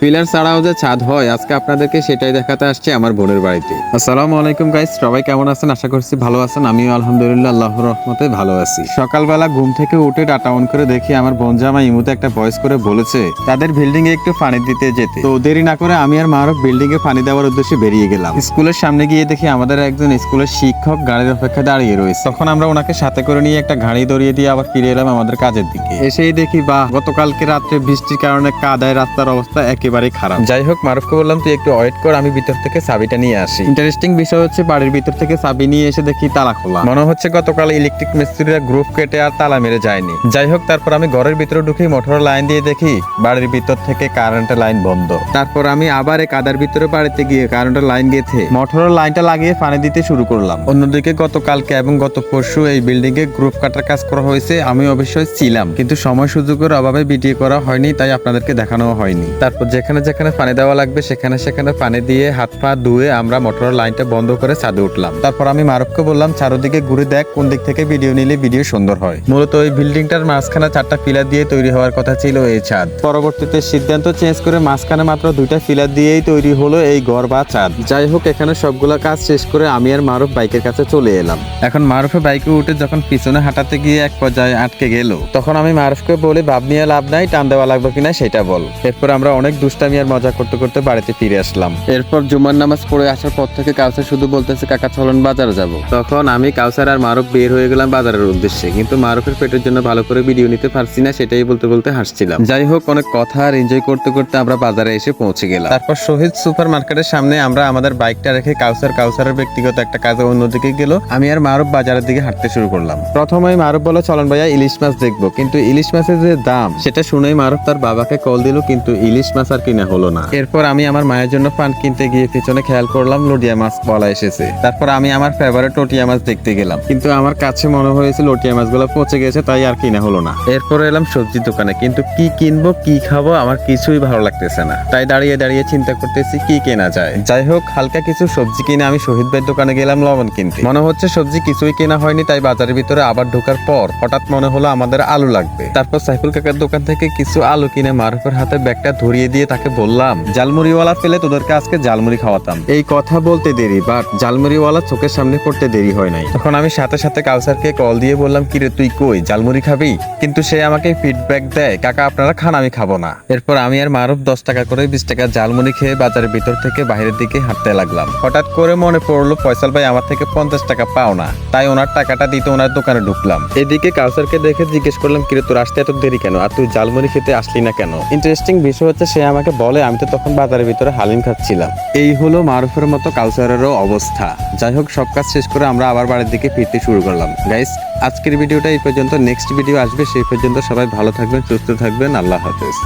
Pillar ছাড়াও যে ছাদ হয়, আজকে আপনাদেরকে সেটাই দেখাতে আসছে আমার বোনের বাড়িতে। আসসালামু আলাইকুম গাইস, সবাই কেমন আছেন? আশা করছি ভালো আছেন। আমিও আলহামদুলিল্লাহ আল্লাহর রহমতে ভালো আছি। সকালবেলা ঘুম থেকে উঠে ডাটা অন করে দেখি আমার বোন জামাই ইমুতে একটা ভয়েস করে বলেছে তাদের বিল্ডিং এ একটু পানি দিতে যেতে। তো দেরি না করে আমি আর মারুফ বিল্ডিং এ পানি দেওয়ার উদ্দেশ্যে বেরিয়ে গেলাম। স্কুলের সামনে গিয়ে দেখি আমাদের একজন স্কুলের শিক্ষক গাড়ির অপেক্ষায় দাঁড়িয়ে রয়েছে। তখন আমরা ওনাকে সাথে করে নিয়ে একটা গাড়ি দড়িয়ে দিয়ে আবার ফিরে এলাম আমাদের কাজের দিকে। এসেই দেখি গতকালকে রাত্রে বৃষ্টির কারণে কাদায় রাস্তার অবস্থা একেবারে খারাপ। যাই হোক, মারুফকে বললাম তুই একটু ওয়েট কর, আমি ভিতর থেকে চাবিটা নিয়ে আসি। ইন্টারেস্টিং বিষয় হচ্ছে বাড়ির ভিতর থেকে চাবি নিয়ে এসে দেখি তালা খোলা। মনে হচ্ছে গতকাল ইলেকট্রিক মিস্ত্রিরা গ্রুপ কেটে আর তালা মেরে যায়নি। যাই হোক, তারপর আমি ঘরের ভিতরে ঢুকে মোটর লাইন দিয়ে দেখি বাড়ির ভিতর থেকে কারেন্টের লাইন বন্ধ। তারপর আমি আবার এই কাদার ভিতরে বাড়িতে গিয়ে কারেন্টের লাইন গেঁথে মোটরের লাইনটা লাগিয়ে পানি দিতে শুরু করলাম। অন্যদিকে গতকালকে এবং গত পরশু এই বিল্ডিং এ গ্রুপ কাটার কাজ করা হয়েছে। আমি অবশ্যই ছিলাম, কিন্তু সময় সুযোগের অভাবে ভিডিও করা হয়নি, তাই আপনাদেরকে দেখানো হয়নি। তারপর যেখানে যেখানে পানি দেওয়া লাগবে সেখানে সেখানে পানি দিয়ে হাত পা ধুয়ে আমরা মোটরের লাইনটা বন্ধ করে ছাদে উঠলাম। তারপর আমি মারুফকে বললাম চারদিকে ঘুরে দেখ কোন দিক থেকে ভিডিও নিলে ভিডিও সুন্দর হয়। মূলত ওই বিল্ডিংটার মাঝখানে 4টা পিলার দিয়ে তৈরি হওয়ার কথা ছিল এই ছাদ। পরবর্তীতে সিদ্ধান্ত চেঞ্জ করে মাঝখানে মাত্র 2টা পিলার দিয়েই তৈরি হলো এই ঘর বা ছাদ। যাই হোক, এখানে সবগুলা কাজ শেষ করে আমি আর মারুফ বাইকের কাছে চলে এলাম। এখন মারুফে বাইকে উঠে যখন পিছনে হাঁটাতে গিয়ে এক পর্যায়ে আটকে গেল, তখন আমি মারুফকে বলে ভাব নিয়ে লাভ নাই, টান দেওয়া লাগবে কিনা সেটা বল। এরপর আমরা অনেক দুষ্টামি আর মজা করতে করতে বাড়িতে ফিরে আসলাম। এরপর জুমার নামাজ পড়ে আসার পর থেকে কাউসার শুধু বলতেছে কাকা চলুন বাজারে যাব। তখন আমি কাউসার আর মারুফ বের হয়ে গেলাম বাজারের উদ্দেশ্যে, কিন্তু মারুফের পেটের জন্য ভালো করে ভিডিও নিতে পারছি না, সেটাই বলতে বলতে হাসছিলাম। যাই হোক, অনেক কথা আর এনজয় করতে করতে আমরা বাজারে এসে পৌঁছে গেলাম। তারপর শহীদ সুপার মার্কেটের সামনে আমরা আমাদের বাইকটা রেখে কাউসারের ব্যক্তিগত একটা কাজে অন্যদিকে গেল। আমি আর মারুফ বাজারের দিকে হাঁটতে শুরু করলাম। প্রথমে মারুফ বলল চলন ভাইয়া ইলিশ মাছ দেখবো, কিন্তু ইলিশ মাছের যে দাম সেটা শুনেই মারুফ তার বাবাকে কল দিল, কিন্তু ইলিশ মাছ আর কিনা হলো না। এরপর আমি আমার মায়ের জন্য পান কিনতে গিয়ে পিছনে খেয়াল করলাম লটিয়া মাছ বলা এসেছে। তারপর আমি আমার ফেভারিট লটিয়া মাছ দেখতে গেলাম, কিন্তু আমার কাছে মনে হয়েছে লটিয়া মাছগুলো পচে গেছে, তাই আর কিনা হলো না। এরপর এলাম সবজির দোকানে, কিন্তু কি কিনবো কি খাবো আমার কিছুই ভালো লাগতেছে না, তাই দাঁড়িয়ে দাঁড়িয়ে চিন্তা করতেছি কি কেনা যায়। যাই হোক, হালকা কিছু সবজি কিনে আমি শহীদ ভাইয়ের দোকানে গেলাম লবণ কিনতে। মনে হচ্ছে সবজি কিছুই কেনা হয়নি, তাই বাজারের ভিতরে আবার ঢোকার পর হঠাৎ মনে হলো আমাদের আলু লাগবে। তারপর সাইফুল কাকার দোকান থেকে কিছু আলু কিনে মারুফের হাতে ব্যাগটা ধরিয়ে দিয়ে তাকে বললাম জালমুড়িওয়ালা পেলে তোদেরকে আজকে জালমুড়ি খাওয়াতাম। এই কথা বলতে দেরি, বাট জালমুড়িওয়ালা চোখের সামনে পড়তে দেরি হয় নাই। তখন আমি সাথে সাথে কাউসারকে কল দিয়ে বললাম কিরে তুই কই, জালমুড়ি খাবি? কিন্তু সে আমাকে ফিডব্যাক দেয় কাকা আপনারা খান, আমি খাবো না। এরপর আমি আর মারুফ 10 টাকা করে 20 টাকা জালমুড়ি খেয়ে বাজারের ভিতর থেকে বাইরের দিকে হাঁটতে লাগলাম। হঠাৎ করে মনে পড়লো ফয়সাল ভাই আমার থেকে 50 টাকা পাও না, তাই ওনার টাকাটা দিতে ওনার দোকানে ঢুকলাম। এদিকে কাউসারকে দেখে জিজ্ঞেস করলাম কিরে তোর আসতে এত দেরি কেন, আর তুই জালমুড়ি খেতে আসলি না কেন? ইন্টারেস্টিং বিষয় হচ্ছে সে আমাকে বলে আমি তো তখন বাজারের ভিতরে হালিম খাচ্ছিলাম। এই হলো মারুফের মতো কাউসারেরও অবস্থা। যাই হোক, সব কাজ শেষ করে আমরা আবার বাড়ির দিকে ফিরতে শুরু করলাম। গাইস, আজকের ভিডিওটা এই পর্যন্ত, নেক্সট ভিডিও আসবে, সেই পর্যন্ত সবাই ভালো থাকবেন, সুস্থ থাকবেন, আল্লাহ হাফেজ।